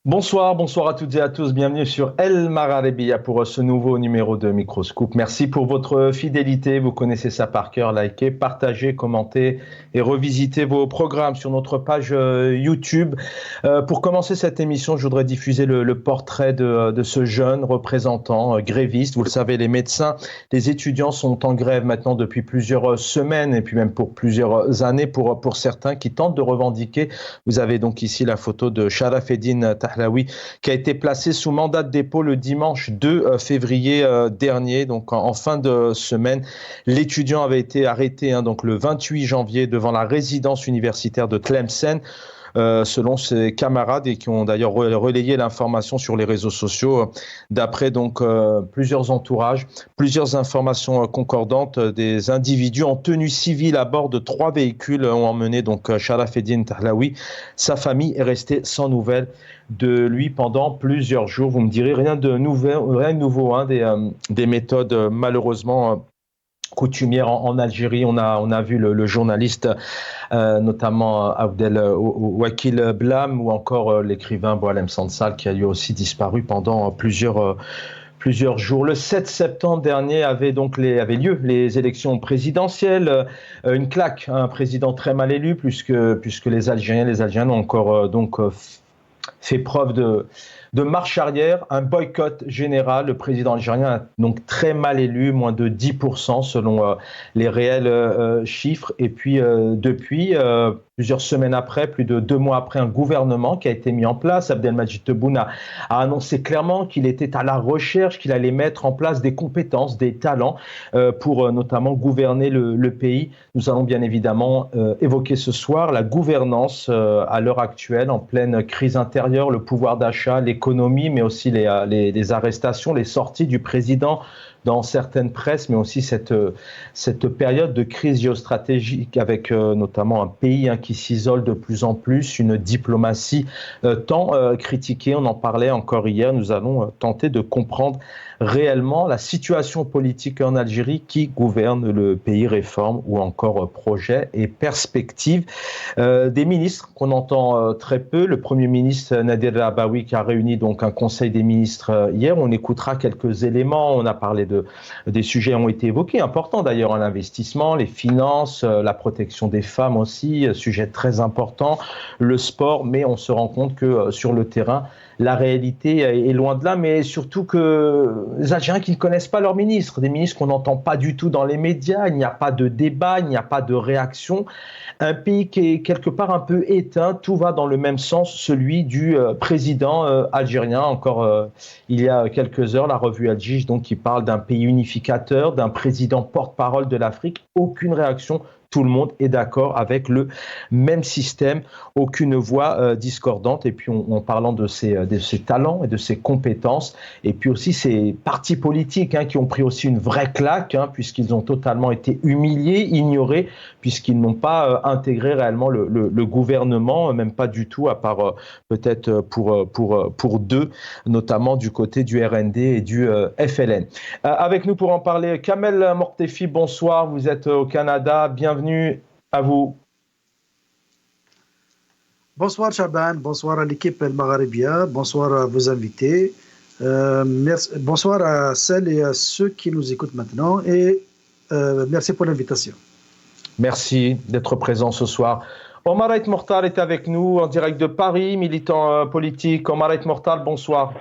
Bonsoir à toutes et à tous. Bienvenue sur El Magharibia pour ce nouveau numéro de Microscoop. Merci pour votre fidélité. Vous connaissez ça par cœur. Likez, partagez, commentez et revisitez vos programmes sur notre page YouTube. Pour commencer cette émission, je voudrais diffuser le portrait de ce jeune représentant gréviste. Vous le savez, les médecins, les étudiants sont en grève maintenant depuis plusieurs semaines et puis même pour plusieurs années pour certains qui tentent de revendiquer. Vous avez donc ici la photo de Sharafeddine Tahlaoui qui a été placé sous mandat de dépôt le dimanche 2 février dernier. Donc en fin de semaine, l'étudiant avait été arrêté donc le 28 janvier devant la résidence universitaire de Tlemcen. Selon ses camarades et qui ont d'ailleurs relayé l'information sur les réseaux sociaux. D'après donc plusieurs entourages, plusieurs informations concordantes, des individus en tenue civile à bord de 3 véhicules ont emmené donc Sharafeddine Tahlaoui. Sa famille est restée sans nouvelles de lui pendant plusieurs jours. Vous me direz rien de nouveau, des méthodes malheureusement coutumière en Algérie. On a vu le journaliste, notamment Abdel Wakil Blam, ou encore l'écrivain Boualem Sansal, qui a lui aussi disparu pendant plusieurs jours. Le 7 septembre dernier avait lieu les élections présidentielles. Une claque, un président très mal élu, puisque les Algériens ont encore fait preuve de marche arrière, un boycott général. Le président algérien a donc très mal élu, moins de 10% selon les réels chiffres. Et puis depuis, plusieurs semaines après, plus de 2 mois après, un gouvernement qui a été mis en place. Abdelmadjid Tebboune a annoncé clairement qu'il était à la recherche, qu'il allait mettre en place des compétences, des talents pour notamment gouverner le pays. Nous allons bien évidemment évoquer ce soir la gouvernance à l'heure actuelle, en pleine crise intérieure, le pouvoir d'achat, l'économie, mais aussi les arrestations, les sorties du président dans certaines presses, mais aussi cette période de crise géostratégique avec notamment un pays qui s'isole de plus en plus, une diplomatie tant critiquée. On en parlait encore hier. Nous allons tenter de comprendre réellement la situation politique en Algérie, qui gouverne le pays, réforme ou encore projet et perspectives. Des ministres qu'on entend très peu. Le Premier ministre Nadir Rabaoui qui a réuni donc un conseil des ministres hier. On écoutera quelques éléments. On a parlé des sujets ont été évoqués, importants d'ailleurs, l'investissement, les finances, la protection des femmes aussi, sujet très important, le sport, mais on se rend compte que sur le terrain, la réalité est loin de là, mais surtout que les Algériens qui ne connaissent pas leurs ministres, des ministres qu'on n'entend pas du tout dans les médias, il n'y a pas de débat, il n'y a pas de réaction. Un pays qui est quelque part un peu éteint, tout va dans le même sens, celui du président algérien. Encore il y a quelques heures, la revue Al Jich, donc, qui parle d'un pays unificateur, d'un président porte-parole de l'Afrique. Aucune réaction. Tout le monde est d'accord avec le même système, aucune voix discordante. Et puis en parlant de ses talents et de ses compétences, et puis aussi ces partis politiques qui ont pris aussi une vraie claque, puisqu'ils ont totalement été humiliés, ignorés, puisqu'ils n'ont pas intégré réellement le gouvernement, même pas du tout, à part peut-être pour deux, notamment du côté du RND et du FLN. Avec nous pour en parler, Kamel Mortefi, bonsoir, vous êtes au Canada, bienvenue à vous. Bonsoir Chaban, bonsoir à l'équipe El Magharibia, bonsoir à vos invités, bonsoir à celles et à ceux qui nous écoutent maintenant et merci pour l'invitation. Merci d'être présent ce soir. Omar Ait Mortal est avec nous en direct de Paris, militant politique. Omar Ait Mortal, bonsoir.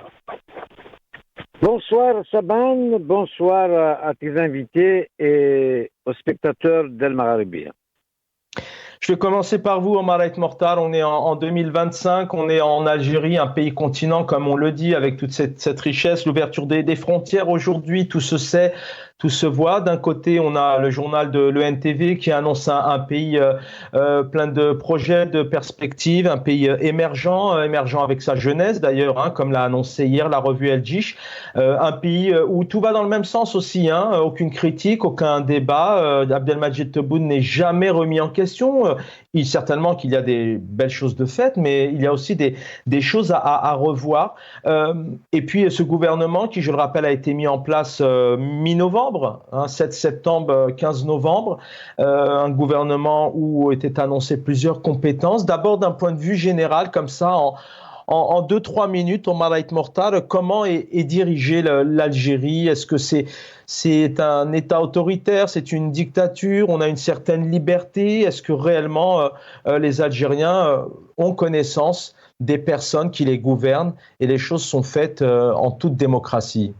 Bonsoir Chaban, bonsoir à tes invités et aux spectateurs d'El Magharibia. Je vais commencer par vous, Omar Ait Mortal. On est en 2025, on est en Algérie, un pays continent, comme on le dit, avec toute cette richesse, l'ouverture des frontières aujourd'hui, tout se sait, tout se voit. D'un côté, on a le journal de l'ENTV qui annonce un pays plein de projets, de perspectives, un pays émergent avec sa jeunesse d'ailleurs, comme l'a annoncé hier la revue Al Jich. Un pays où tout va dans le même sens aussi, aucune critique, aucun débat. Abdelmadjid Tebboune n'est jamais remis en question. Certainement qu'il y a des belles choses de faites, mais il y a aussi des choses à revoir. Et puis ce gouvernement qui, je le rappelle, a été mis en place mi-novembre, 7 septembre, 15 novembre, un gouvernement où étaient annoncées plusieurs compétences. D'abord d'un point de vue général, comme ça, en 2-3 minutes, Omar Ait Mortar, comment est dirigée l'Algérie? Est-ce que c'est un État autoritaire, c'est une dictature, on a une certaine liberté? Est-ce que réellement les Algériens ont connaissance des personnes qui les gouvernent et les choses sont faites en toute démocratie?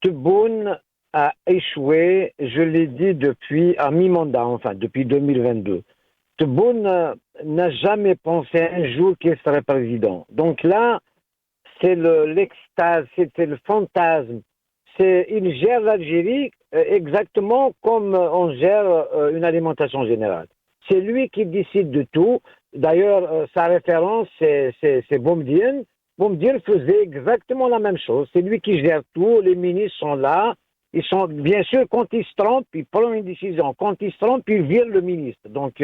Tebboune a échoué, je l'ai dit depuis à mi-mandat, enfin depuis 2022. Tebboune n'a jamais pensé un jour qu'il serait président. Donc là, c'est l'extase, c'est le fantasme. Il gère l'Algérie exactement comme on gère une alimentation générale. C'est lui qui décide de tout. D'ailleurs, sa référence, c'est Boumediene. Boumediene faisait exactement la même chose. C'est lui qui gère tout. Les ministres sont là. Ils sont, bien sûr, quand ils se trompent, ils prennent une décision. Quand ils se trompent, ils virent le ministre. Donc,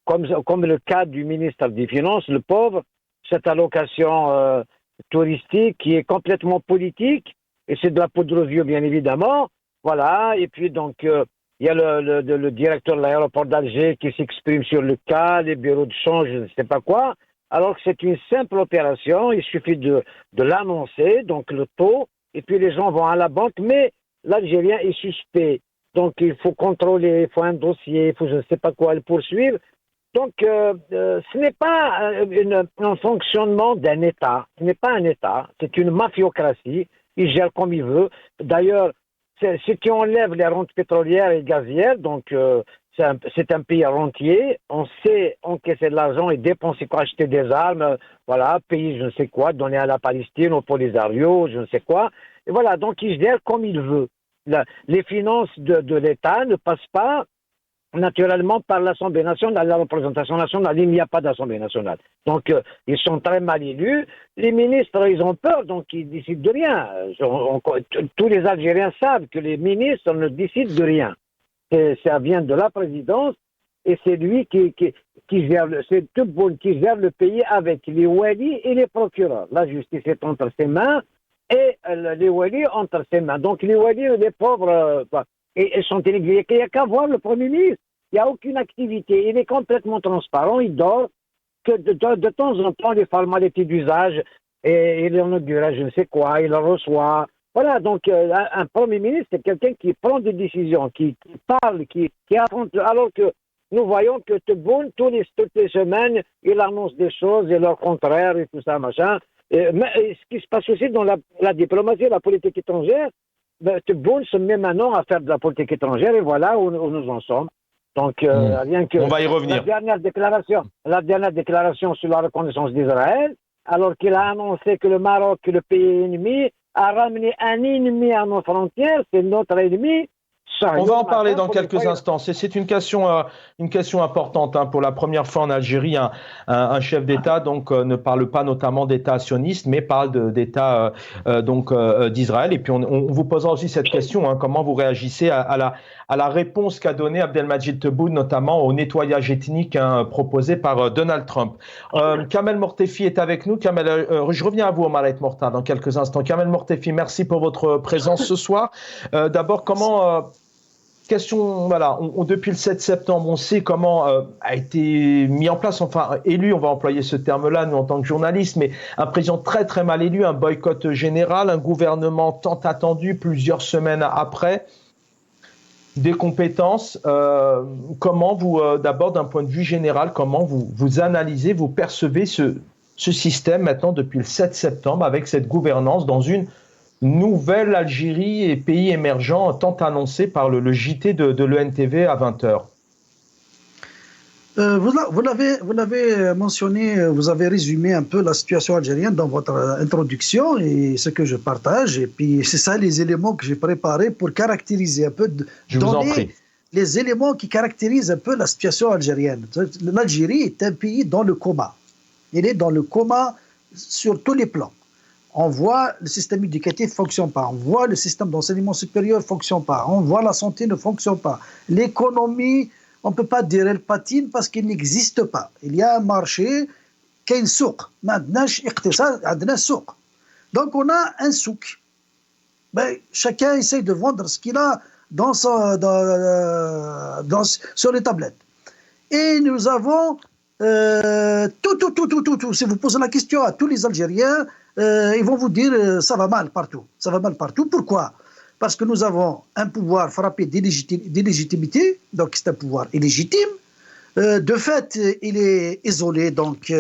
comme le cas du ministre des Finances, le pauvre, cette allocation touristique qui est complètement politique, et c'est de la poudre aux yeux, bien évidemment. Voilà, et puis donc, il y a le directeur de l'aéroport d'Alger qui s'exprime sur le cas, les bureaux de change, je ne sais pas quoi, alors que c'est une simple opération, il suffit de l'annoncer, donc le taux, et puis les gens vont à la banque, mais l'Algérien est suspect. Donc il faut contrôler, il faut un dossier, il faut je ne sais pas quoi le poursuivre. Donc, ce n'est pas un fonctionnement d'un État. Ce n'est pas un État. C'est une mafiocratie. Il gère comme il veut. D'ailleurs, ce qui enlève les rentes pétrolières et gazières, donc c'est un pays rentier. On sait encaisser de l'argent et dépenser pour acheter des armes, voilà, payer je ne sais quoi, donner à la Palestine, au Polisario, je ne sais quoi. Et voilà, donc il gère comme il veut. Les finances de l'État ne passent pas naturellement par l'Assemblée nationale, la représentation nationale. Il n'y a pas d'Assemblée nationale. Donc, ils sont très mal élus. Les ministres, ils ont peur, donc ils décident de rien. Tous les Algériens savent que les ministres ne décident de rien. Ça vient de la présidence et c'est lui qui gère, c'est Tebboune qui gère le pays avec les walis et les procureurs. La justice est entre ses mains et les walis entre ses mains. Donc, les walis, les pauvres, et sont électés. Il n'y a qu'à voir le Premier ministre. Il n'y a aucune activité. Il est complètement transparent. Il dort. Que de temps en temps, les formalités d'usage, et il inaugure je ne sais quoi, il le reçoit. Voilà, donc un Premier ministre, c'est quelqu'un qui prend des décisions, qui parle, qui affronte. Alors que nous voyons que Tebboune, toutes les semaines, il annonce des choses et leur contraire et tout ça, machin. Mais ce qui se passe aussi dans la diplomatie, la politique étrangère, Tebboune se met maintenant à faire de la politique étrangère et voilà où nous en sommes. Donc, rien que on va y revenir. La dernière déclaration sur la reconnaissance d'Israël, alors qu'il a annoncé que le Maroc, le pays ennemi, a ramené un ennemi à nos frontières, c'est notre ennemi. On va en parler dans quelques instants. C'est une question importante. Hein. Pour la première fois en Algérie, un chef d'État donc ne parle pas notamment d'État sioniste, mais parle d'État d'Israël. Et puis on vous posera aussi cette question, hein, comment vous réagissez à la réponse qu'a donnée Abdelmadjid Tebboune, notamment au nettoyage ethnique proposé par Donald Trump. Kamel Mortefi est avec nous. Kamel, je reviens à vous, Omar Ait Mortar, dans quelques instants. Kamel Mortefi, merci pour votre présence ce soir. D'abord, question, voilà, depuis le 7 septembre, on sait comment a été mis en place, enfin élu, on va employer ce terme-là, nous en tant que journalistes, mais un président très très mal élu, un boycott général, un gouvernement tant attendu plusieurs semaines après, des compétences. Comment vous, d'abord d'un point de vue général, comment vous analysez, vous percevez ce système maintenant depuis le 7 septembre avec cette gouvernance dans une nouvelle Algérie et pays émergents tant annoncé par le JT de l'ENTV à 20h. Vous l'avez mentionné, vous avez résumé un peu la situation algérienne dans votre introduction et ce que je partage. Et puis, c'est ça les éléments que j'ai préparés pour caractériser un peu, donner les éléments qui caractérisent un peu la situation algérienne. L'Algérie est un pays dans le coma. Il est dans le coma sur tous les plans. On voit le système éducatif ne fonctionne pas. On voit le système d'enseignement supérieur ne fonctionne pas. On voit la santé ne fonctionne pas. L'économie, on ne peut pas dire elle patine parce qu'il n'existe pas. Il y a un marché qui est un souk. Donc on a un souk. Chacun essaie de vendre ce qu'il a sur les tablettes. Et nous avons tout. Si vous posez la question à tous les Algériens, ils vont vous dire ça va mal partout. Ça va mal partout. Pourquoi? Parce que nous avons un pouvoir frappé d'illégitimité, donc c'est un pouvoir illégitime. De fait, il est isolé donc,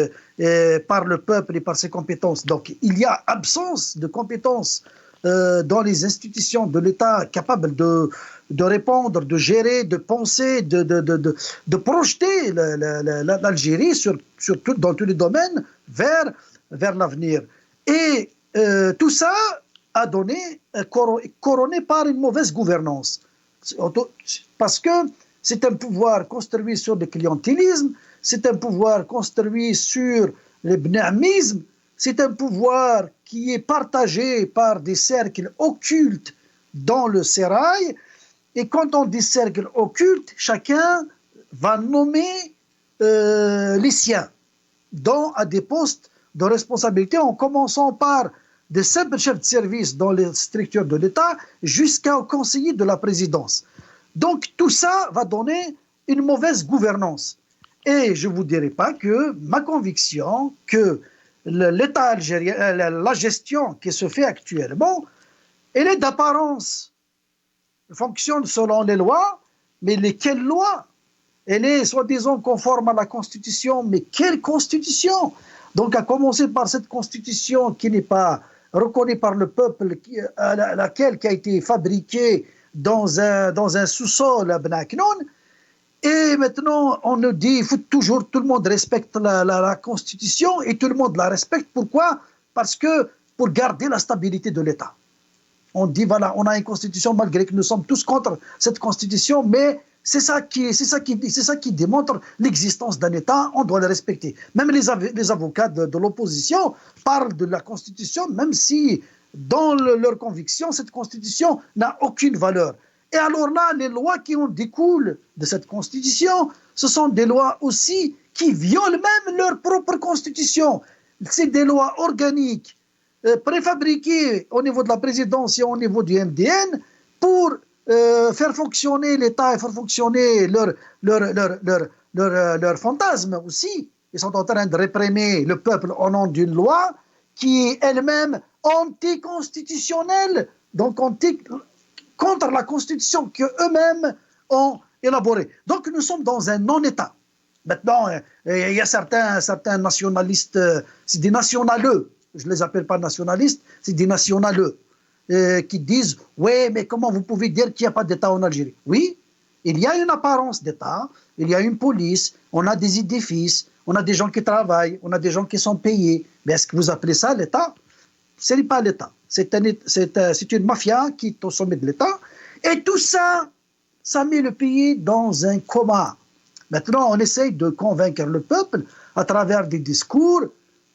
par le peuple et par ses compétences. Donc il y a absence de compétences dans les institutions de l'État capables de répondre, de gérer, de penser, de projeter l'Algérie dans tous les domaines vers l'avenir. Et tout ça a donné, couronné par une mauvaise gouvernance. Parce que c'est un pouvoir construit sur le clientélisme, c'est un pouvoir construit sur le bnamisme, c'est un pouvoir qui est partagé par des cercles occultes dans le sérail. Et quand on dit cercle occulte, chacun va nommer les siens à des postes de responsabilité, en commençant par des simples chefs de service dans les structures de l'État jusqu'au conseiller de la présidence. Donc tout ça va donner une mauvaise gouvernance. Et je ne vous dirai pas que ma conviction que l'État algérien, la gestion qui se fait actuellement, elle est d'apparence. Elle fonctionne selon les lois, mais lesquelles lois? Elle est soi-disant conforme à la Constitution, mais quelle Constitution? Donc à commencer par cette Constitution qui n'est pas reconnue par le peuple, laquelle qui a été fabriquée dans un sous-sol à Benaknoun. Et maintenant, on nous dit, il faut toujours, tout le monde respecte la Constitution, et tout le monde la respecte. Pourquoi? Parce que pour garder la stabilité de l'État. On dit, voilà, on a une Constitution, malgré que nous sommes tous contre cette Constitution, mais c'est ça qui démontre l'existence d'un État, on doit le respecter. Même les avocats de l'opposition parlent de la Constitution, même si, dans leur conviction, cette Constitution n'a aucune valeur. Et alors là, les lois qui en découlent de cette Constitution, ce sont des lois aussi qui violent même leur propre Constitution. C'est des lois organiques, préfabriquées au niveau de la présidence et au niveau du MDN pour faire fonctionner l'État et faire fonctionner leur fantasme aussi. Ils sont en train de réprimer le peuple au nom d'une loi qui est elle-même anticonstitutionnelle, donc contre la Constitution qu'eux-mêmes ont élaborée. Donc nous sommes dans un non-État. Maintenant, il y a certains nationalistes, c'est des nationaleux, je ne les appelle pas nationalistes, c'est des nationaleux, qui disent « Oui, mais comment vous pouvez dire qu'il n'y a pas d'État en Algérie ?» Oui, il y a une apparence d'État, il y a une police, on a des édifices, on a des gens qui travaillent, on a des gens qui sont payés. Mais est-ce que vous appelez ça l'État? Ce n'est pas l'État. C'est une mafia qui est au sommet de l'État. Et tout ça, ça met le pays dans un coma. Maintenant, on essaye de convaincre le peuple à travers des discours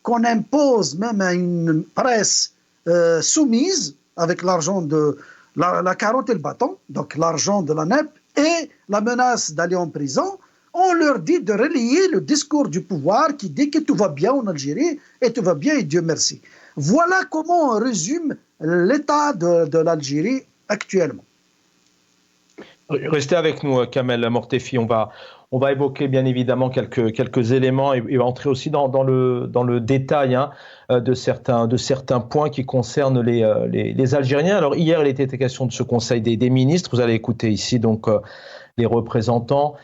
qu'on impose même à une presse soumise avec l'argent de la carotte et le bâton, donc l'argent de la NEP et la menace d'aller en prison. On leur dit de relayer le discours du pouvoir qui dit que tout va bien en Algérie et tout va bien et Dieu merci. Voilà comment on résume l'état de l'Algérie actuellement. Restez avec nous, Kamel Mortefi. On va évoquer bien évidemment quelques éléments et entrer aussi dans le détail de certains points qui concernent les Algériens. Alors hier, il était question de ce Conseil des ministres. Vous allez écouter ici donc les représentants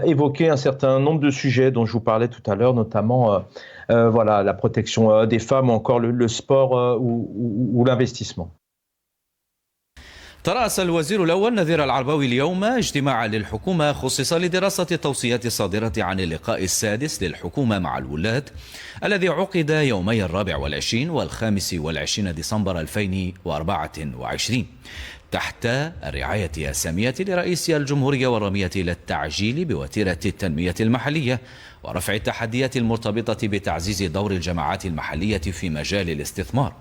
évoquer un certain nombre de sujets dont je vous parlais tout à l'heure, notamment la protection des femmes ou encore le sport ou l'investissement. ترأس الوزير الأول نذير العرباوي اليوم اجتماعا للحكومة خصص لدراسة التوصيات الصادرة عن اللقاء السادس للحكومة مع الولاة الذي عقد يومي 24 و25 ديسمبر 2024 تحت الرعاية السامية لرئيس الجمهورية والرمية إلى التعجيل بوتيرة التنمية المحلية ورفع التحديات المرتبطة بتعزيز دور الجماعات المحلية في مجال الاستثمار،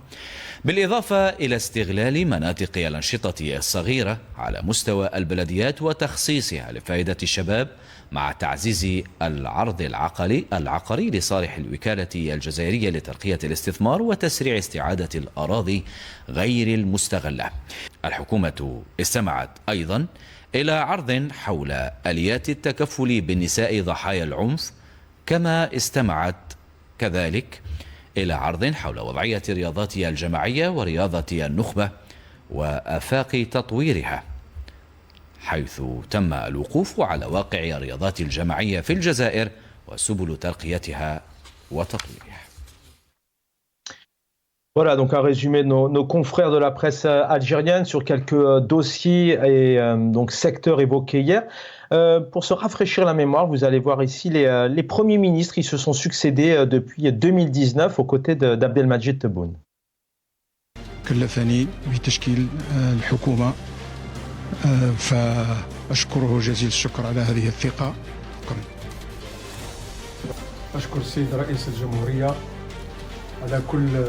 بالإضافة إلى استغلال مناطق الأنشطة الصغيرة على مستوى البلديات وتخصيصها لفائدة الشباب مع تعزيز العرض العقاري لصالح الوكالة الجزائرية لترقية الاستثمار وتسريع استعادة الأراضي غير المستغلة. الحكومة استمعت أيضا إلى عرض حول آليات التكفل بالنساء ضحايا العنف كما استمعت كذلك إلى عرض حول وضعية رياضاتها الجماعية ورياضة النخبة وآفاق تطويرها، حيث تم الوقوف على واقع الرياضات الجماعية في الجزائر وسبل ترقيتها وتطويرها. Voilà, donc un résumé de nos confrères de la presse algérienne sur quelques dossiers et donc secteurs évoqués hier. Pour se rafraîchir la mémoire, vous allez voir ici les premiers ministres qui se sont succédés depuis 2019 aux côtés d'Abdelmadjid Tebboune. كلفني بتشكيل الحكومة فأشكره جزيل الشكر على هذه الثقة. أشكر السيد رئيس الجمهورية على كل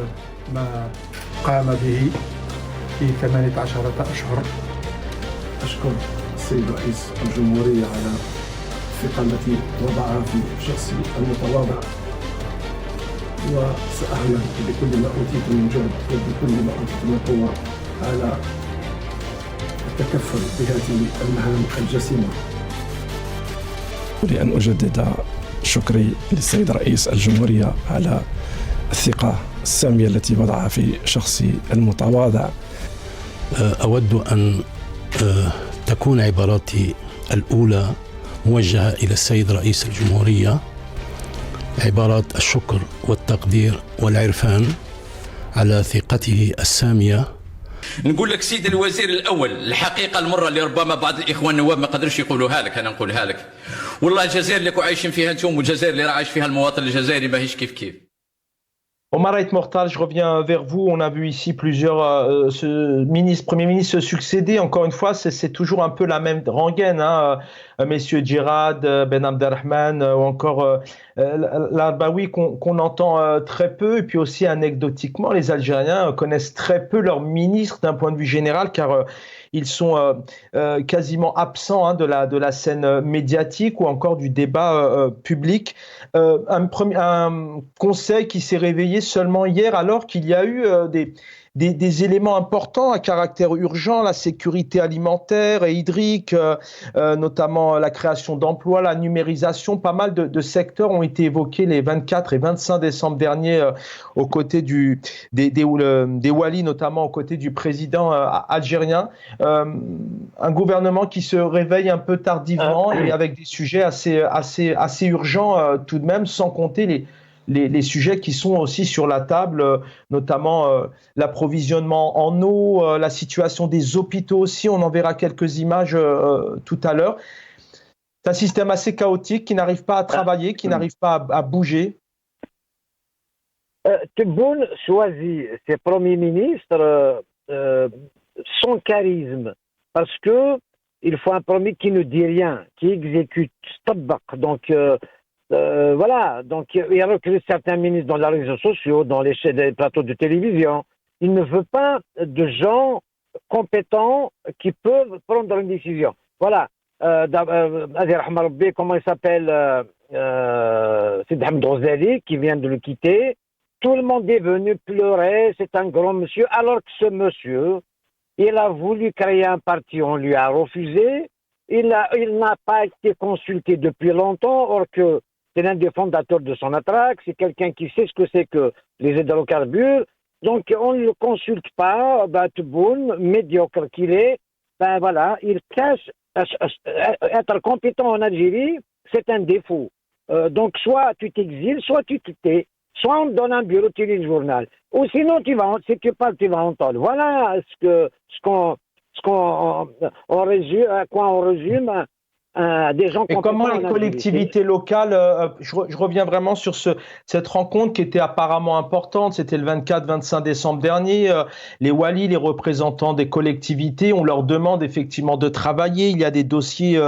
ما قام به في 18 أشهر. أشكر السيد رئيس الجمهورية على الثقة التي وضعها في شخصي المتواضع، وسأعمل بكل ما أوتيت من جهد وبكل ما أوتيت من قوة على التكفل بهذه المهام الجسيمة. لأن أجدد شكري للسيد رئيس الجمهورية على الثقة السامية التي وضعها في شخصي المتواضع. أود أن تكون عباراتي الأولى موجهة إلى السيد رئيس الجمهورية، عبارات الشكر والتقدير والعرفان على ثقته السامية. نقول لك سيد الوزير الأول، الحقيقة المرة اللي ربما بعض الإخوان النواب ما قدرش يقولوها لك، أنا نقولها لك. والله الجزائر اللي عايشين فيها أنتم والجزائر اللي عايش فيها المواطن الجزائري ماهيش كيف كيف. Omar Ait Mortal, je reviens vers vous. On a vu ici plusieurs premiers ministres se succéder. Encore une fois, c'est toujours un peu la même rengaine. Hein. Messieurs Djirad, Ben Abdelrahman ou encore l'Arbaoui qu'on entend très peu. Et puis aussi anecdotiquement, les Algériens connaissent très peu leurs ministres d'un point de vue général car ils sont quasiment absents hein, de la scène médiatique ou encore du débat public. Un conseil qui s'est réveillé seulement hier alors qu'il y a eu des éléments importants à caractère urgent, la sécurité alimentaire et hydrique, notamment la création d'emplois, la numérisation. Pas mal de secteurs ont été évoqués les 24 et 25 décembre dernier aux côtés des Walis, notamment aux côtés du président algérien. Un gouvernement qui se réveille un peu tardivement et avec des sujets assez urgents tout de même, sans compter les sujets qui sont aussi sur la table, notamment l'approvisionnement en eau, la situation des hôpitaux aussi, on en verra quelques images tout à l'heure. C'est un système assez chaotique qui n'arrive pas à travailler, qui n'arrive pas à bouger. Tebboune choisit ses premiers ministres sans charisme, parce que il faut un premier qui ne dit rien, qui exécute, donc voilà, donc il recrute certains ministres dans les réseaux sociaux, dans les plateaux de télévision. Il ne veut pas de gens compétents qui peuvent prendre une décision. Voilà, comment il s'appelle, c'est Ahmed Ghazali qui vient de le quitter. Tout le monde est venu pleurer, c'est un grand monsieur, alors que ce monsieur, il a voulu créer un parti, on lui a refusé. Il n'a pas été consulté depuis longtemps, or que c'est l'un des fondateurs de son attraque, c'est quelqu'un qui sait ce que c'est que les hydrocarbures. Donc, on ne le consulte pas, Tebboune, médiocre qu'il est, voilà, il cache, être compétent en Algérie, c'est un défaut. Donc, soit tu t'exiles, soit tu te tais, soit on te donne un bureau, tu lis le journal. Ou sinon, si tu parles, tu vas entendre. Voilà à quoi on résume des gens. Et comment les collectivités locales, je reviens vraiment sur cette rencontre qui était apparemment importante, c'était le 24-25 décembre dernier, les Walis, les représentants des collectivités, on leur demande effectivement de travailler, il y a des dossiers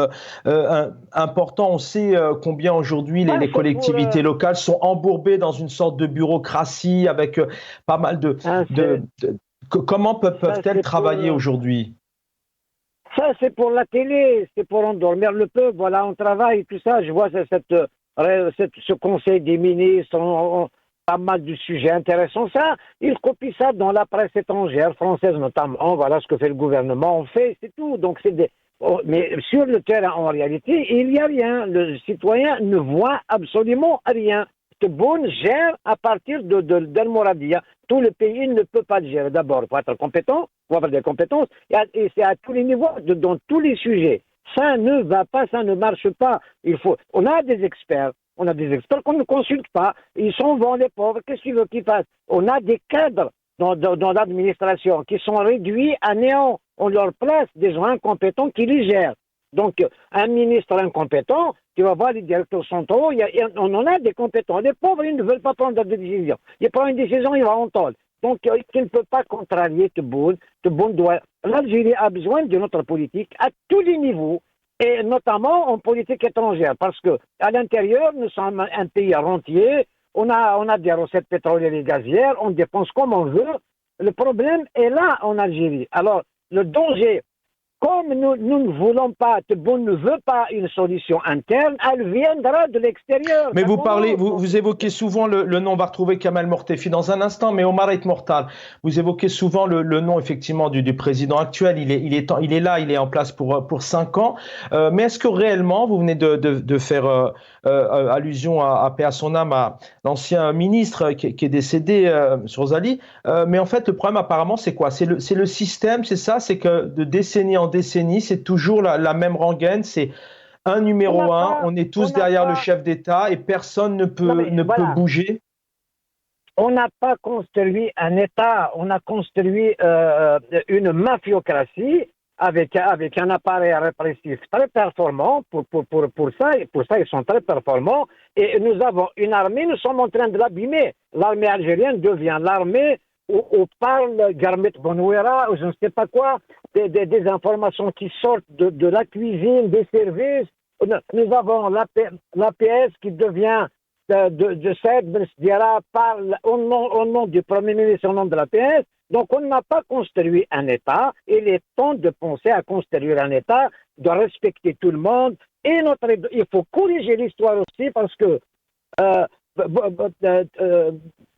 importants, on sait combien aujourd'hui les collectivités locales sont embourbées dans une sorte de bureaucratie avec pas mal comment peuvent-elles travailler aujourd'hui? Ça, c'est pour la télé, c'est pour endormir le peuple. Voilà, on travaille, tout ça. Je vois ce conseil des ministres, pas mal de sujets intéressants. Ça, ils copient ça dans la presse étrangère, française notamment. Voilà ce que fait le gouvernement, on fait, c'est tout. Donc, Mais sur le terrain, en réalité, il n'y a rien. Le citoyen ne voit absolument rien. Tebboune gère à partir d'El Mouradia. Tout le pays ne peut pas le gérer. D'abord, il faut être compétent, il faut avoir des compétences, et c'est à tous les niveaux, dans tous les sujets. Ça ne va pas, ça ne marche pas. On a des experts qu'on ne consulte pas. Ils s'en vont, les pauvres. Qu'est-ce qu'ils veulent qu'ils fassent? On a des cadres dans l'administration qui sont réduits à néant. On leur place des gens incompétents qui les gèrent. Donc, un ministre incompétent, tu vas voir les directeurs centraux, on en a des compétents. Les pauvres, ils ne veulent pas prendre de décision. Ils prennent une décision, ils vont entendre. Donc, il ne peut pas contrarier Tebboune. L'Algérie a besoin de notre politique à tous les niveaux, et notamment en politique étrangère, parce que à l'intérieur, nous sommes un pays rentier, on a des recettes pétrolières et gazières, on dépense comme on veut. Le problème est là en Algérie. Alors, le danger, comme nous ne voulons pas, Tebboune ne veut pas une solution interne, elle viendra de l'extérieur. Mais vous évoquez souvent le nom, on va retrouver Kamel Mortefi dans un instant, mais Omar Ait Mortal, vous évoquez souvent le nom effectivement du président actuel, il est là, il est en place pour 5 ans, mais est-ce que réellement, vous venez de faire allusion à paix à son âme, à l'ancien ministre qui est décédé, Sorzali, mais en fait le problème apparemment c'est quoi? C'est le système, c'est ça, c'est que de décennie en décennie, c'est toujours la même rengaine, c'est un numéro un, on est tous derrière le chef d'État et personne ne peut bouger. On n'a pas construit un État, on a construit une mafiocratie avec un appareil répressif très performant pour ça, et pour ça ils sont très performants, et nous avons une armée, nous sommes en train de l'abîmer. L'armée algérienne devient l'armée où parle Garmet Bonouera, ou je ne sais pas quoi, des informations qui sortent de la cuisine, des services. Nous avons l'APS qui devient de Saïd Ben Sdiara, parle au nom du Premier ministre, au nom de l'APS. Donc on n'a pas construit un État. Il est temps de penser à construire un État, de respecter tout le monde. Et il faut corriger l'histoire aussi, parce que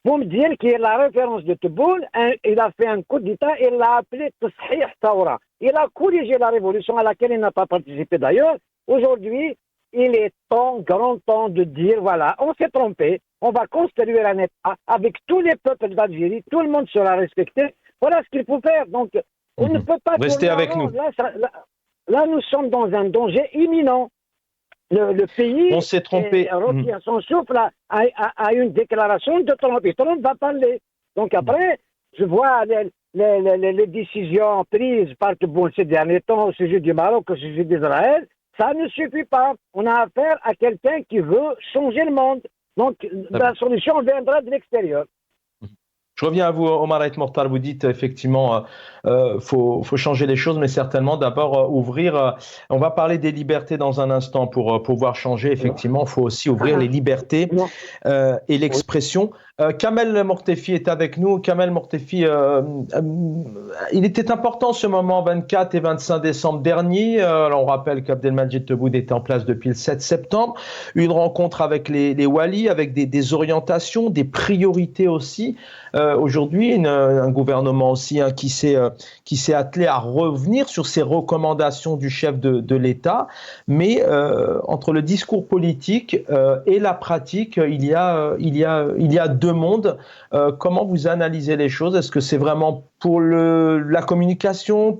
pour me dire qu'il est la référence de Tebboune, il a fait un coup d'État, il l'a appelé Tashih Tawra. Il a corrigé la révolution à laquelle il n'a pas participé d'ailleurs. Aujourd'hui, il est grand temps de dire, voilà, on s'est trompé, on va construire un État avec tous les peuples d'Algérie, tout le monde sera respecté. Voilà ce qu'il faut faire. Donc, on ne peut pas... Restez avec nous. Là, nous sommes dans un danger imminent. Le pays on s'est trompé. Retient son souffle à une déclaration de Trump. Et Trump va parler. Donc après, je vois les décisions prises par Tebboune ces derniers temps au sujet du Maroc, au sujet d'Israël. Ça ne suffit pas. On a affaire à quelqu'un qui veut changer le monde. Donc la solution viendra de l'extérieur. Je reviens à vous, Omar Ait Mortal. Vous dites effectivement, faut changer les choses, mais certainement d'abord ouvrir. On va parler des libertés dans un instant pour pouvoir changer. Effectivement, il faut aussi ouvrir les libertés et l'expression. Kamel Mortefi est avec nous. Kamel Mortefi, il était important ce moment 24 et 25 décembre dernier. Alors on rappelle qu'Abdelmadjid Tebboune était en place depuis le 7 septembre. Une rencontre avec les Walis, avec des orientations, des priorités aussi. Aujourd'hui, un gouvernement aussi qui s'est attelé à revenir sur ces recommandations du chef de l'État. Mais entre le discours politique et la pratique, il y a deux mondes. Comment vous analysez les choses? Est-ce que c'est vraiment pour la communication,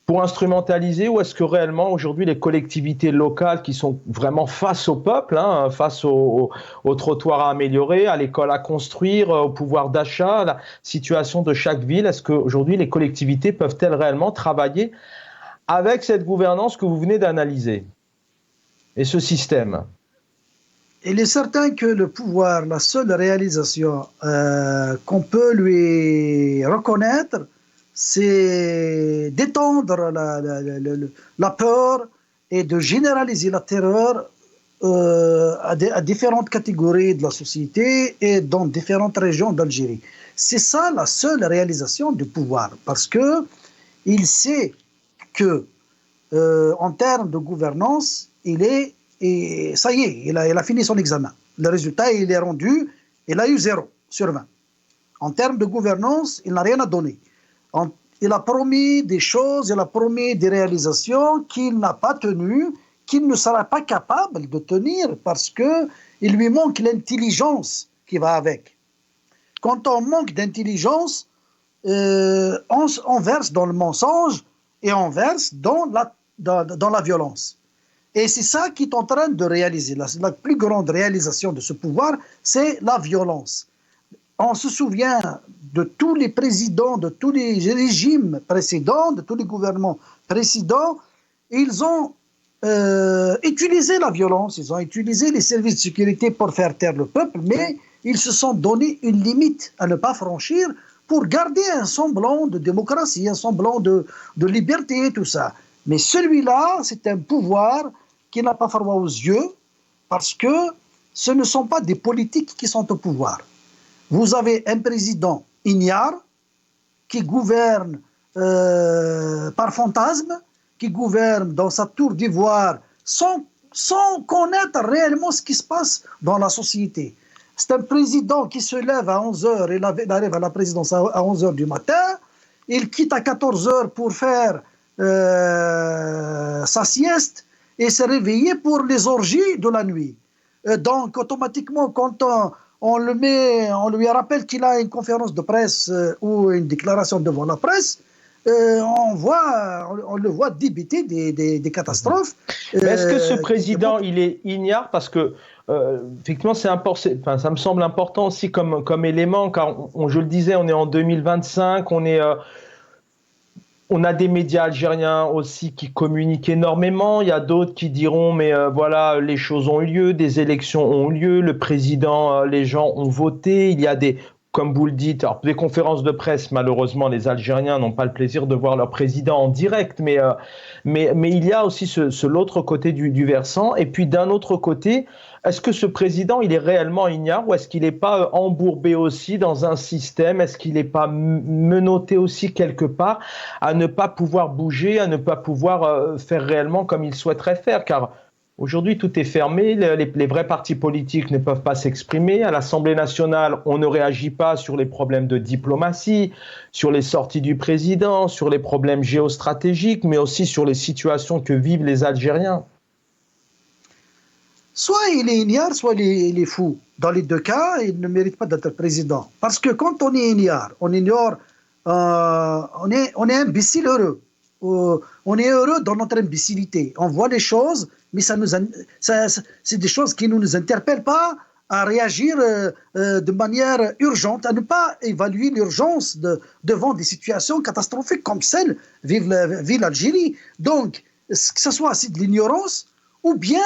pour instrumentaliser, ou est-ce que réellement aujourd'hui les collectivités locales qui sont vraiment face au peuple, face au trottoir à améliorer, à l'école à construire, au pouvoir d'achat, à la situation de chaque ville, est-ce qu'aujourd'hui les collectivités peuvent-elles réellement travailler avec cette gouvernance que vous venez d'analyser et ce système? Il est certain que le pouvoir, la seule réalisation qu'on peut lui reconnaître, c'est d'étendre la peur et de généraliser la terreur à différentes catégories de la société et dans différentes régions d'Algérie. C'est ça la seule réalisation du pouvoir, parce que il sait que en termes de gouvernance, et ça y est, il a fini son examen. Le résultat, il est rendu, il a eu 0 sur 20. En termes de gouvernance, il n'a rien à donner. il a promis des choses, il a promis des réalisations qu'il n'a pas tenues, qu'il ne sera pas capable de tenir parce qu'il lui manque l'intelligence qui va avec. Quand on manque d'intelligence, on verse dans le mensonge et on verse dans la violence. Et c'est ça qu'il est en train de réaliser. La plus grande réalisation de ce pouvoir, c'est la violence. On se souvient de tous les présidents, de tous les régimes précédents, de tous les gouvernements précédents, ils ont utilisé la violence, ils ont utilisé les services de sécurité pour faire taire le peuple, mais ils se sont donné une limite à ne pas franchir pour garder un semblant de démocratie, un semblant de liberté, tout ça. Mais celui-là, c'est un pouvoir qui n'a pas froid aux yeux, parce que ce ne sont pas des politiques qui sont au pouvoir. Vous avez un président ignare qui gouverne par fantasme, qui gouverne dans sa tour d'ivoire sans connaître réellement ce qui se passe dans la société. C'est un président qui se lève à 11h, il arrive à la présidence à 11h du matin, il quitte à 14h pour faire sa sieste et se réveiller pour les orgies de la nuit. Donc automatiquement, quand on lui rappelle qu'il a une conférence de presse ou une déclaration devant la presse, on le voit débiter des catastrophes. Mais est-ce que ce président, il est ignare? Parce que, effectivement, ça me semble important aussi comme élément, car je le disais, on est en 2025, on a des médias algériens aussi qui communiquent énormément. Il y a d'autres qui diront, mais voilà, les choses ont eu lieu, des élections ont eu lieu, le président, les gens ont voté. Il y a comme vous le dites, alors, des conférences de presse, malheureusement, les Algériens n'ont pas le plaisir de voir leur président en direct, mais il y a aussi l'autre côté du versant. Et puis d'un autre côté, est-ce que ce président, il est réellement ignare ou est-ce qu'il n'est pas embourbé aussi dans un système? Est-ce qu'il n'est pas menotté aussi quelque part à ne pas pouvoir bouger, à ne pas pouvoir faire réellement comme il souhaiterait faire? Car aujourd'hui, tout est fermé, les vrais partis politiques ne peuvent pas s'exprimer. À l'Assemblée nationale, on ne réagit pas sur les problèmes de diplomatie, sur les sorties du président, sur les problèmes géostratégiques, mais aussi sur les situations que vivent les Algériens. Soit il est ignare, soit il est fou. Dans les deux cas, il ne mérite pas d'être président. Parce que quand on est ignare, on ignore, on est imbécile heureux. On est heureux dans notre imbécilité. On voit les choses, mais c'est des choses qui ne nous interpellent pas à réagir de manière urgente, à ne pas évaluer l'urgence devant des situations catastrophiques comme celle vive l'Algérie. Donc, que ce soit c'est de l'ignorance ou bien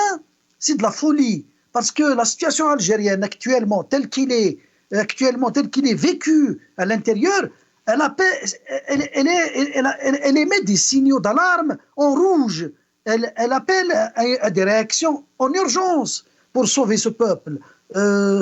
c'est de la folie. Parce que la situation algérienne actuellement, telle qu'il est vécu à l'intérieur, elle émet des signaux d'alarme en rouge. Elle appelle à des réactions en urgence pour sauver ce peuple.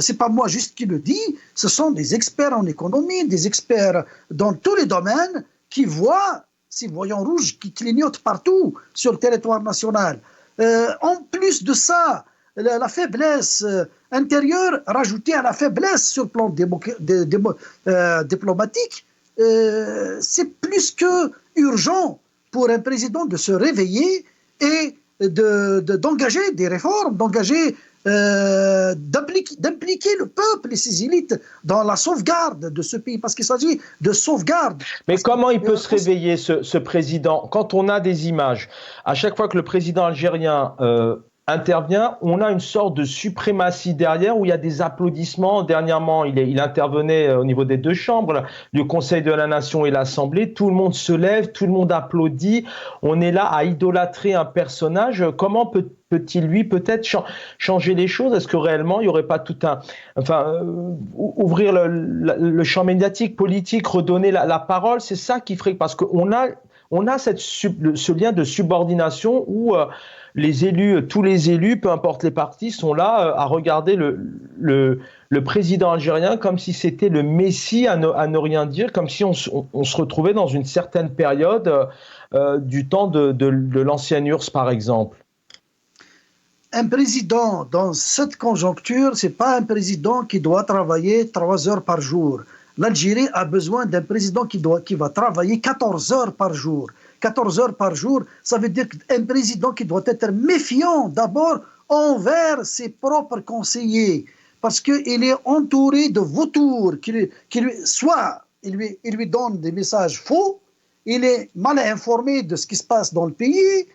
C'est pas moi juste qui le dis, ce sont des experts en économie, des experts dans tous les domaines qui voient ces voyants rouges qui clignotent partout sur le territoire national. En plus de ça, la faiblesse intérieure rajoutée à la faiblesse sur le plan diplomatique, c'est plus que urgent pour un président de se réveiller et d'engager des réformes, d'impliquer le peuple et ses élites dans la sauvegarde de ce pays, parce qu'il s'agit de sauvegarde. Mais comment il peut se réveiller, ce président, quand on a des images? À chaque fois que le président algérien intervient, on a une sorte de suprématie derrière où il y a des applaudissements. Dernièrement, il intervenait au niveau des deux chambres, le Conseil de la Nation et l'Assemblée. Tout le monde se lève, tout le monde applaudit. On est là à idolâtrer un personnage. Comment peut-il, lui, peut-être changer les choses? Est-ce que réellement, il n'y aurait pas ouvrir le champ médiatique, politique, redonner la parole? C'est ça qui ferait, parce qu'on a ce lien de subordination où tous les élus, peu importe les partis, sont là à regarder le président algérien comme si c'était le messie à ne rien dire, comme si on se retrouvait dans une certaine période du temps de l'ancienne URSS, par exemple. Un président, dans cette conjoncture, ce n'est pas un président qui doit travailler 3 heures par jour. L'Algérie a besoin d'un président qui va travailler 14 heures par jour. 14 heures par jour, ça veut dire un président qui doit être méfiant d'abord envers ses propres conseillers, parce qu'il est entouré de vautours soit il lui donne des messages faux, il est mal informé de ce qui se passe dans le pays,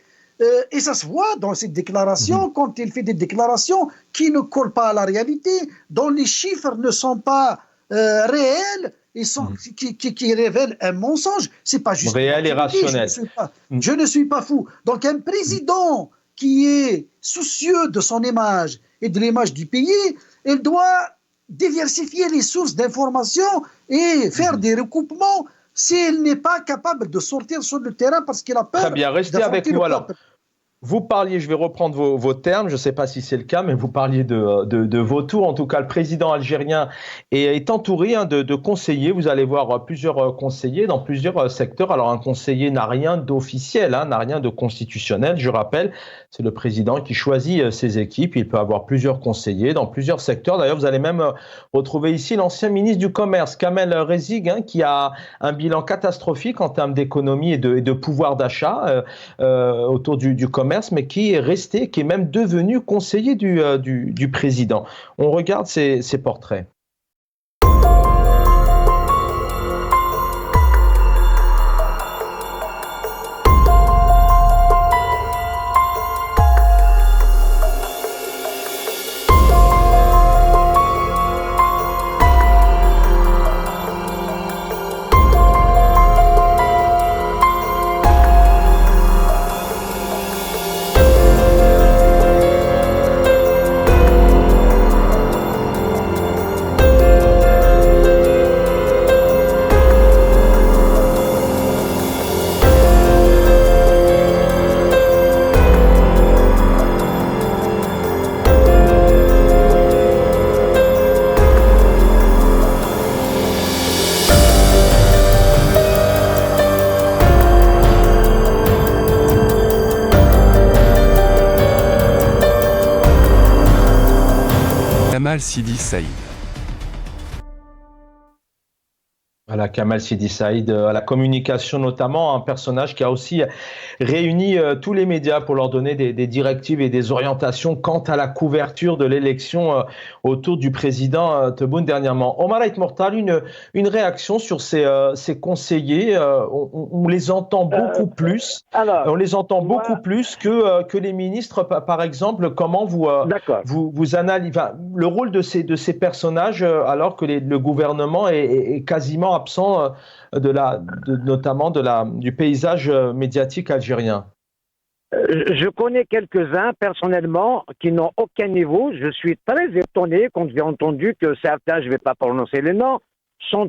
et ça se voit dans ses déclarations, quand il fait des déclarations qui ne collent pas à la réalité, dont les chiffres ne sont pas réels, qui révèlent un mensonge. C'est pas juste réel et rationnel. Je ne suis pas fou. Donc un président qui est soucieux de son image et de l'image du pays, il doit diversifier les sources d'information et faire des recoupements s'il n'est pas capable de sortir sur le terrain parce qu'il a peur. Très bien, restez avec nous alors. Vous parliez, je vais reprendre vos termes, je ne sais pas si c'est le cas, mais vous parliez de vautours. En tout cas, le président algérien est entouré de conseillers. Vous allez voir plusieurs conseillers dans plusieurs secteurs. Alors, un conseiller n'a rien d'officiel, n'a rien de constitutionnel. Je rappelle, c'est le président qui choisit ses équipes. Il peut avoir plusieurs conseillers dans plusieurs secteurs. D'ailleurs, vous allez même retrouver ici l'ancien ministre du Commerce, Kamel Rezig, qui a un bilan catastrophique en termes d'économie et de pouvoir d'achat autour du commerce, mais qui est resté, qui est même devenu conseiller du président. On regarde ces portraits. Kamal Sidi Saïd. Voilà, Kamal Sidi Saïd, à la communication notamment, un personnage qui a aussi réuni tous les médias pour leur donner des directives et des orientations quant à la couverture de l'élection autour du président Tebboune dernièrement. Omar Ait Mortal, une réaction sur ces conseillers, on les entend beaucoup plus, que les ministres, par exemple. Comment vous analysez le rôle de ces personnages alors que le gouvernement est quasiment absent notamment du paysage médiatique algérien? Je connais quelques-uns personnellement qui n'ont aucun niveau. Je suis très étonné quand j'ai entendu que certains, je ne vais pas prononcer les noms, sont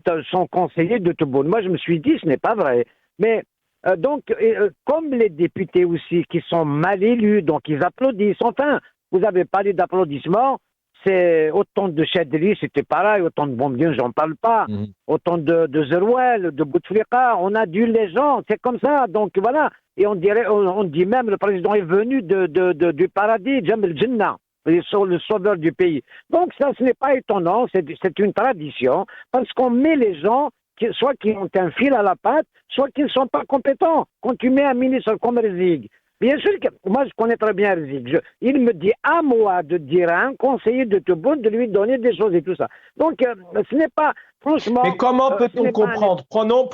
conseillers de Tebboune. Moi, je me suis dit, ce n'est pas vrai. Mais comme les députés aussi qui sont mal élus, donc ils applaudissent. Enfin, vous avez parlé d'applaudissements. C'est autant de Chadli, c'était pareil, autant de Boumediene, j'en parle pas, autant de Zerouel, de Bouteflika, on a dû les gens, c'est comme ça, donc voilà, et on dit même le président est venu du paradis, Jam el-Jannah, le sauveur du pays. Donc ça, ce n'est pas étonnant, c'est une tradition, parce qu'on met les gens, soit qui ont un fil à la patte, soit qui ne sont pas compétents. Quand tu mets un ministre comme Rezig, bien sûr que moi je connais très bien Rezig. Il me dit à moi de dire à un conseiller de Tebboune de lui donner des choses et tout ça. Donc ce n'est pas, franchement. Mais comment peut-on comprendre? Prenons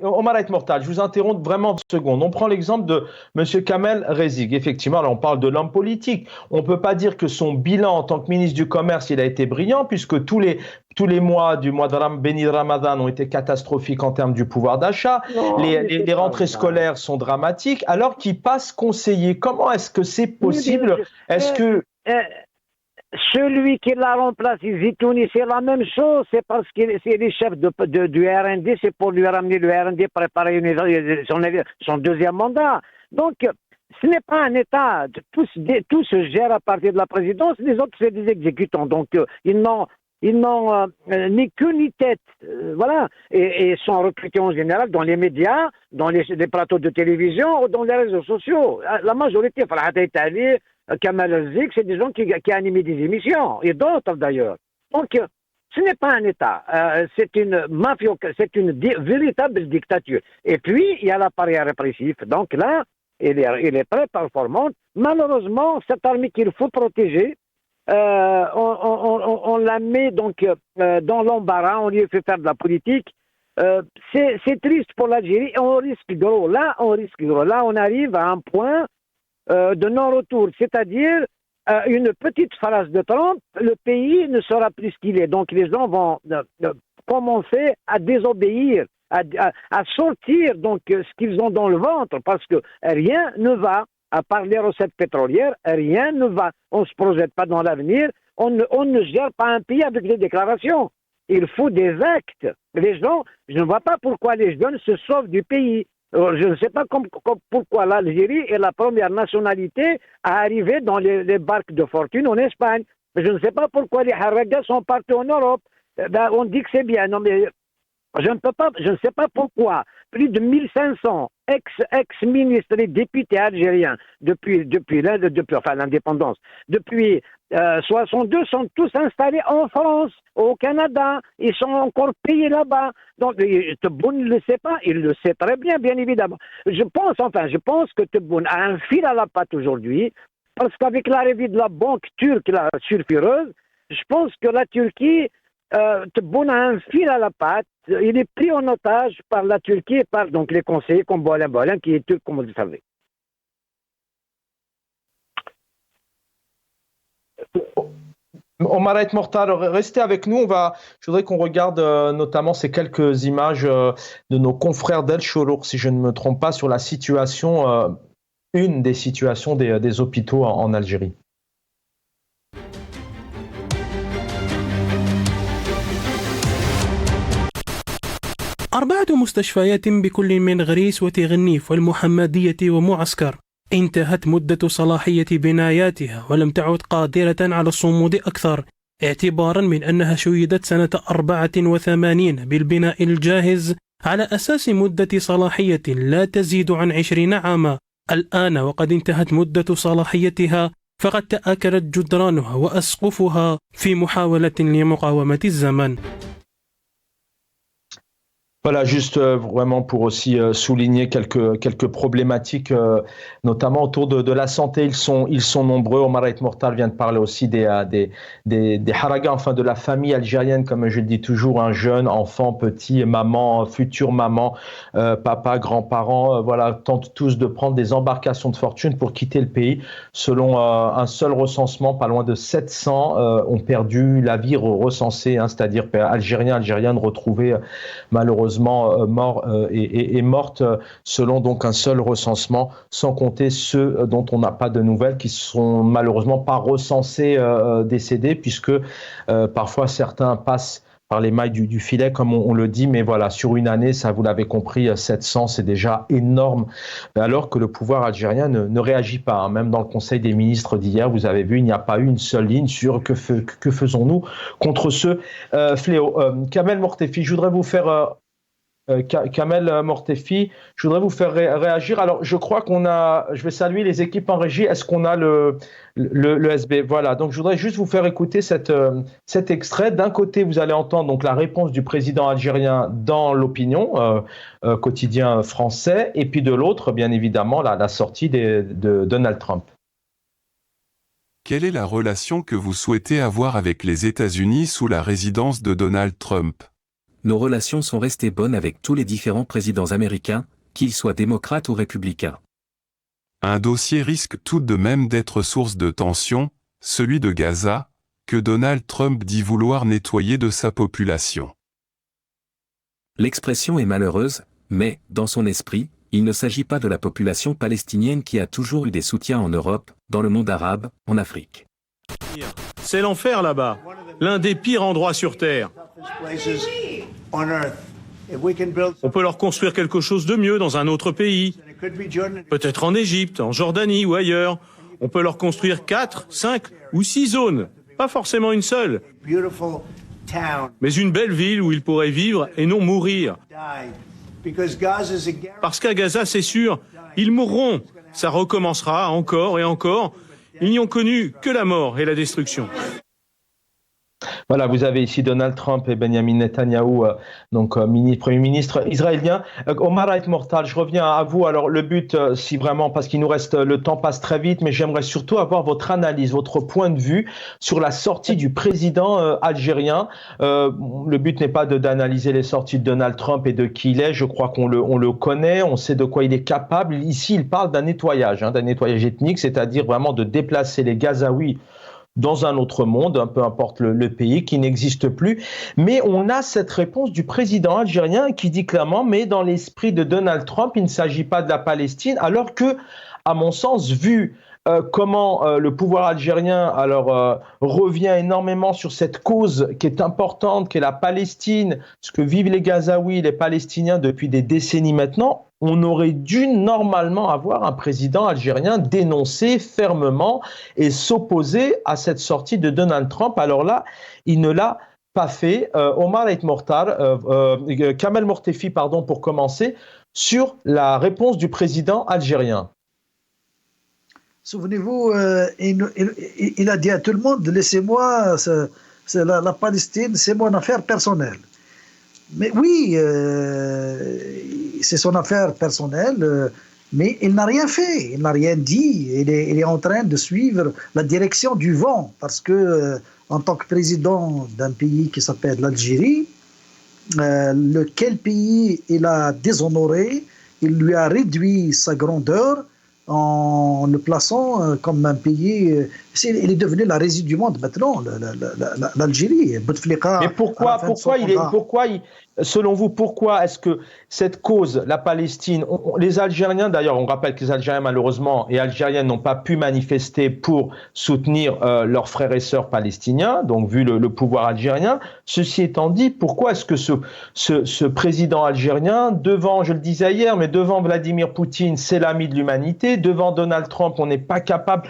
Omar Ait Mortal, je vous interromps vraiment 2 secondes. On prend l'exemple de M. Kamel Rezig. Effectivement, là on parle de l'homme politique. On ne peut pas dire que son bilan en tant que ministre du Commerce, il a été brillant, puisque tous les mois du mois de Béni Ramadan ont été catastrophiques en termes du pouvoir d'achat. Les rentrées scolaires sont dramatiques, alors qu'il passe conseiller. Comment est-ce que c'est possible? Celui qui la remplace, Zitouni, c'est la même chose. C'est parce qu'il est chef du RND, c'est pour lui ramener le RND, préparer son deuxième mandat. Donc, ce n'est pas un État. Tout se gère à partir de la présidence. Les autres, c'est des exécutants. Donc, ils n'ont ni queue ni tête, voilà, et sont recrutés en général dans les médias, dans les plateaux de télévision ou dans les réseaux sociaux. La majorité, Farhat Aitali, Kamal Rezig, c'est des gens qui animent des émissions, et d'autres d'ailleurs. Donc, Ce n'est pas un État, c'est une véritable dictature. Et puis, il y a l'appareil répressif. Donc là, il est très performant. Malheureusement, cette armée qu'il faut protéger, on la met donc dans l'embarras, on lui fait faire de la politique. C'est triste pour l'Algérie et on risque gros. Là, on arrive à un point de non-retour, c'est-à-dire une petite phrase de Trump, le pays ne sera plus ce qu'il est. Donc les gens vont commencer à désobéir, à sortir donc ce qu'ils ont dans le ventre, parce que rien ne va, à part les recettes pétrolières, rien ne va. On ne se projette pas dans l'avenir, on ne gère pas un pays avec des déclarations. Il faut des actes. Les gens, je ne vois pas pourquoi les jeunes se sauvent du pays. Je ne sais pas pourquoi l'Algérie est la première nationalité à arriver dans les barques de fortune en Espagne. Je ne sais pas pourquoi les Haragas sont partis en Europe. On dit que c'est bien. Non, mais je ne sais pas pourquoi. Plus de 1500 ex-ministres et députés algériens depuis l'indépendance, depuis 62 sont tous installés en France, au Canada. Ils sont encore payés là-bas. Donc Tebboune ne le sait pas. Il le sait très bien, bien évidemment. Je pense que Tebboune a un fil à la patte aujourd'hui, parce qu'avec l'arrivée de la banque turque, la sulfureuse, je pense que la Turquie, Tebboune a un fil à la patte. Il est pris en otage par la Turquie et par donc les conseillers comme Bolen, qui est turc, comme vous le savez. Omar El Mortal, restez avec nous. Je voudrais qu'on regarde notamment ces quelques images de nos confrères d'El Cholour, si je ne me trompe pas, sur la situation, une des situations des hôpitaux en Algérie. أربعة مستشفيات بكل من غريس وتغنيف والمحمدية ومعسكر انتهت مدة صلاحية بناياتها ولم تعد قادرة على الصمود أكثر، اعتبارا من أنها شيدت سنة 84 بالبناء الجاهز على أساس مدة صلاحية لا تزيد عن 20 عاما. الآن وقد انتهت مدة صلاحيتها فقد تآكلت جدرانها وأسقفها في محاولة لمقاومة الزمن. Voilà, juste vraiment pour aussi souligner quelques problématiques, notamment autour de la santé. Ils sont nombreux. Omar El Mortal vient de parler aussi des haragas, enfin de la famille algérienne, comme je le dis toujours, un jeune, enfant, petit, maman, future maman, papa, grands-parents, voilà, tentent tous de prendre des embarcations de fortune pour quitter le pays. Selon un seul recensement, pas loin de 700 ont perdu la vie recensée, c'est-à-dire algériennes retrouvées malheureusement morts et mortes selon donc un seul recensement, sans compter ceux dont on n'a pas de nouvelles, qui sont malheureusement pas recensés décédés, puisque parfois certains passent par les mailles du filet, comme on le dit, mais voilà, sur une année, ça vous l'avez compris, 700, c'est déjà énorme, alors que le pouvoir algérien ne réagit pas, hein. Même dans le Conseil des ministres d'hier, vous avez vu, il n'y a pas eu une seule ligne sur que faisons-nous contre ce fléau. Kamel Mortefi, je voudrais vous faire... Kamel Mortefi, je voudrais vous faire réagir. Alors, je crois je vais saluer les équipes en régie. Est-ce qu'on a le SB? Voilà. Donc, je voudrais juste vous faire écouter cet extrait. D'un côté, vous allez entendre donc la réponse du président algérien dans l'opinion, quotidien français, et puis de l'autre, bien évidemment, la sortie de Donald Trump. Quelle est la relation que vous souhaitez avoir avec les États-Unis sous la résidence de Donald Trump? Nos relations sont restées bonnes avec tous les différents présidents américains, qu'ils soient démocrates ou républicains. Un dossier risque tout de même d'être source de tension, celui de Gaza, que Donald Trump dit vouloir nettoyer de sa population. L'expression est malheureuse, mais, dans son esprit, il ne s'agit pas de la population palestinienne qui a toujours eu des soutiens en Europe, dans le monde arabe, en Afrique. C'est l'enfer là-bas, l'un des pires endroits sur Terre. On peut leur construire quelque chose de mieux dans un autre pays, peut-être en Égypte, en Jordanie ou ailleurs. On peut leur construire 4, 5 ou 6 zones, pas forcément une seule, mais une belle ville où ils pourraient vivre et non mourir. Parce qu'à Gaza, c'est sûr, ils mourront. Ça recommencera encore et encore. Ils n'y ont connu que la mort et la destruction. Voilà, vous avez ici Donald Trump et Benjamin Netanyahou, Premier ministre israélien. Omar Ait Mortal, je reviens à vous. Alors le but, si vraiment, parce qu'il nous reste, le temps passe très vite, mais j'aimerais surtout avoir votre analyse, votre point de vue sur la sortie du président algérien. Le but n'est pas d'analyser les sorties de Donald Trump et de qui il est. Je crois qu'on le connaît, on sait de quoi il est capable. Ici, il parle d'un nettoyage ethnique, c'est-à-dire vraiment de déplacer les Gazaouis dans un autre monde, peu importe le pays, qui n'existe plus. Mais on a cette réponse du président algérien qui dit clairement, mais dans l'esprit de Donald Trump, il ne s'agit pas de la Palestine, alors que, à mon sens, vu comment le pouvoir algérien revient énormément sur cette cause qui est importante, qui est la Palestine, ce que vivent les Gazaouis, les Palestiniens depuis des décennies maintenant, on aurait dû normalement avoir un président algérien dénoncer fermement et s'opposer à cette sortie de Donald Trump. Alors là, il ne l'a pas fait. Omar Ait Mortal, Kamel Mortefi, pour commencer, sur la réponse du président algérien. Souvenez-vous, il a dit à tout le monde, laissez-moi, la Palestine, c'est mon affaire personnelle. Mais oui, c'est son affaire personnelle, mais il n'a rien fait, il n'a rien dit. Il est en train de suivre la direction du vent, parce que en tant que président d'un pays qui s'appelle l'Algérie, lequel pays il a déshonoré, il lui a réduit sa grandeur en le plaçant comme un pays. Il est devenu la résidue du monde maintenant, l'Algérie. Mais pourquoi selon vous, pourquoi est-ce que cette cause, la Palestine, les Algériens, d'ailleurs, on rappelle que les Algériens, malheureusement, et Algériennes n'ont pas pu manifester pour soutenir leurs frères et sœurs palestiniens, donc vu le pouvoir algérien. Ceci étant dit, pourquoi est-ce que ce président algérien, devant, je le disais hier, mais devant Vladimir Poutine, c'est l'ami de l'humanité, devant Donald Trump, on n'est pas capable.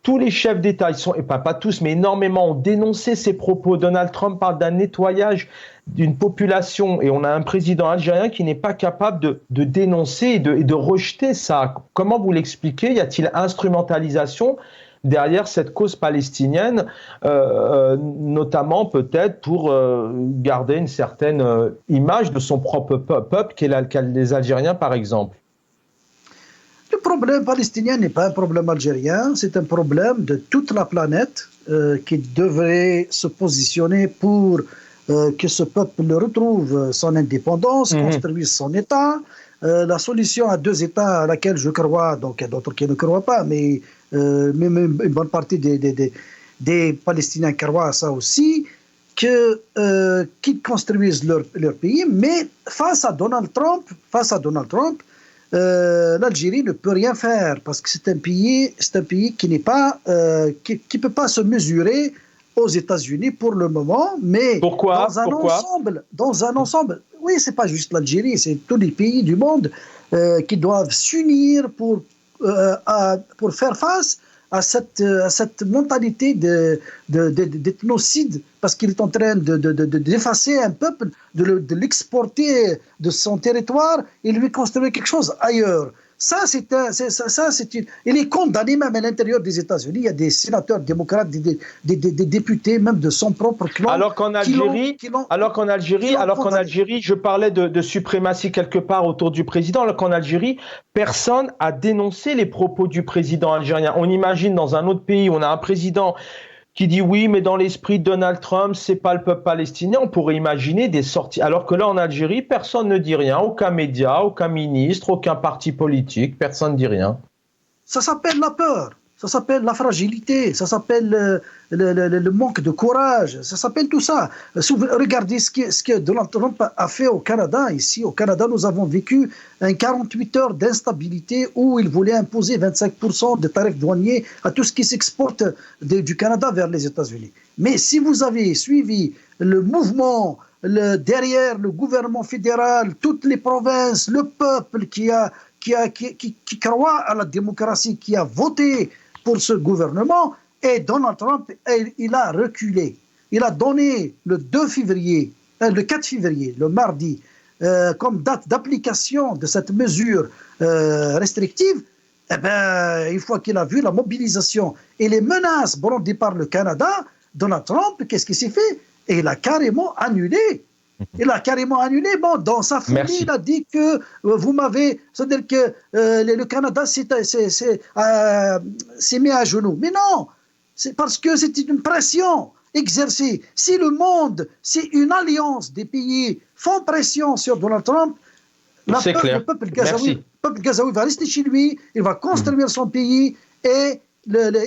Tous les chefs d'État, ils sont, et pas tous, mais énormément, ont dénoncé ces propos. Donald Trump parle d'un nettoyage d'une population et on a un président algérien qui n'est pas capable de dénoncer et de rejeter ça. Comment vous l'expliquez? Y a-t-il instrumentalisation derrière cette cause palestinienne, notamment peut-être pour garder une certaine image de son propre peuple, qu'est les Algériens par exemple? Le problème palestinien n'est pas un problème algérien, c'est un problème de toute la planète qui devrait se positionner pour que ce peuple retrouve son indépendance, construise son État. La solution à deux États à laquelle je crois, donc il y a d'autres qui ne croient pas, mais même une bonne partie des Palestiniens croient à ça aussi, qu'ils construisent leur pays, mais face à Donald Trump, l'Algérie ne peut rien faire parce que c'est un pays qui n'est pas, qui peut pas se mesurer aux États-Unis pour le moment, mais dans un ensemble. Oui, c'est pas juste l'Algérie, c'est tous les pays du monde qui doivent s'unir pour faire face à cette mentalité d'ethnocide, parce qu'il est en train d'effacer un peuple, de l'exporter de son territoire et lui construire quelque chose ailleurs. Il est condamné même à l'intérieur des États-Unis. Il y a des sénateurs démocrates, des députés, même de son propre clan. Alors qu'en Algérie, je parlais de suprématie quelque part autour du président, alors qu'en Algérie, personne n'a dénoncé les propos du président algérien. On imagine dans un autre pays, on a un président qui dit oui, mais dans l'esprit de Donald Trump, c'est pas le peuple palestinien. On pourrait imaginer des sorties. Alors que là, en Algérie, personne ne dit rien. Aucun média, aucun ministre, aucun parti politique. Personne ne dit rien. Ça s'appelle la peur. Ça s'appelle la fragilité. Ça s'appelle le manque de courage. Ça s'appelle tout ça. Regardez ce que Donald Trump a fait au Canada. Ici, au Canada, nous avons vécu 48 heures d'instabilité où il voulait imposer 25% de tarifs douaniers à tout ce qui s'exporte du Canada vers les États-Unis. Mais si vous avez suivi le mouvement derrière le gouvernement fédéral, toutes les provinces, le peuple qui croit à la démocratie, qui a voté pour ce gouvernement, et Donald Trump, il a reculé. Il a donné le 4 février, le mardi, comme date d'application de cette mesure restrictive. Eh bien, une fois qu'il a vu la mobilisation et les menaces brandées par le Canada, Donald Trump, qu'est-ce qu'il s'est fait? Et il a carrément annulé. Il a carrément annulé. Bon, dans sa folie, il a dit que vous m'avez... C'est-à-dire que le Canada s'est mis à genoux. Mais non, c'est parce que c'était une pression exercée. Si le monde, si une alliance des pays font pression sur Donald Trump, le peuple gazaoui va rester chez lui, il va construire son pays et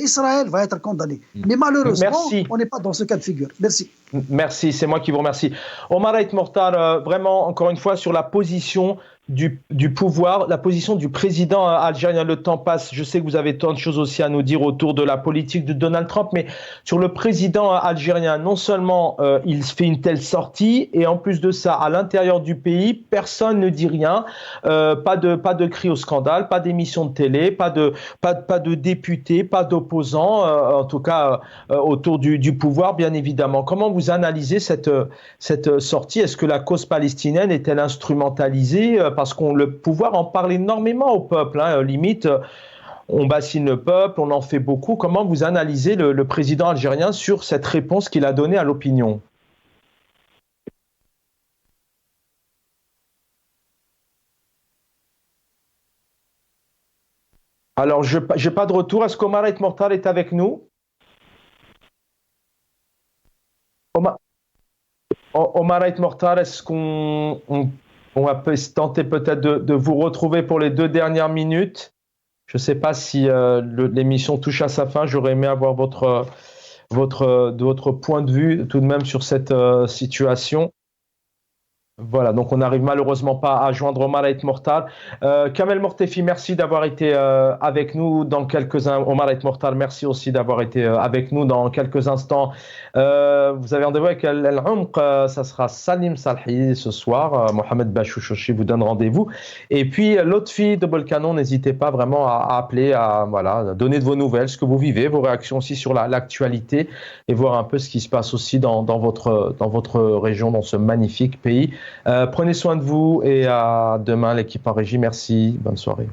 Israël va être condamné. Mais malheureusement, on n'est pas dans ce cas de figure. Merci. Merci, c'est moi qui vous remercie. Omar Ait Mortar, vraiment, encore une fois, sur la position du pouvoir, la position du président algérien. Le temps passe, je sais que vous avez tant de choses aussi à nous dire autour de la politique de Donald Trump, mais sur le président algérien, non seulement il fait une telle sortie, et en plus de ça, à l'intérieur du pays, personne ne dit rien, pas de cri au scandale, pas d'émission de télé, pas de députés, pas d'opposants, en tout cas autour du pouvoir, bien évidemment. Comment vous analysez cette sortie? Est-ce que la cause palestinienne est-elle instrumentalisée? Parce que le pouvoir en parle énormément au peuple, hein, limite, on bassine le peuple, on en fait beaucoup. Comment vous analysez le président algérien sur cette réponse qu'il a donnée à l'opinion? Alors, je n'ai pas de retour. Est-ce qu'Omar Ait Mortar est avec nous? Omar Ait Mortar, est-ce qu'on va tenter peut-être de vous retrouver pour les 2 dernières minutes? Je ne sais pas si l'émission touche à sa fin. J'aurais aimé avoir votre point de vue tout de même sur cette situation. Voilà, donc on n'arrive malheureusement pas à joindre Omar Ait Mortar. Kamel Mortefi, merci d'avoir été avec nous dans quelques instants. Omar Ait Mortar, merci aussi d'avoir été avec nous dans quelques instants. Vous avez rendez-vous avec Al-Umq, ça sera Salim Salhi ce soir. Mohamed Bachouchochi vous donne rendez-vous. Et puis Lotfi Double Canon, n'hésitez pas vraiment à appeler, à donner de vos nouvelles, ce que vous vivez, vos réactions aussi sur l'actualité et voir un peu ce qui se passe aussi dans votre région, dans ce magnifique pays. Prenez soin de vous et à demain l'équipe en régie. Merci, bonne soirée.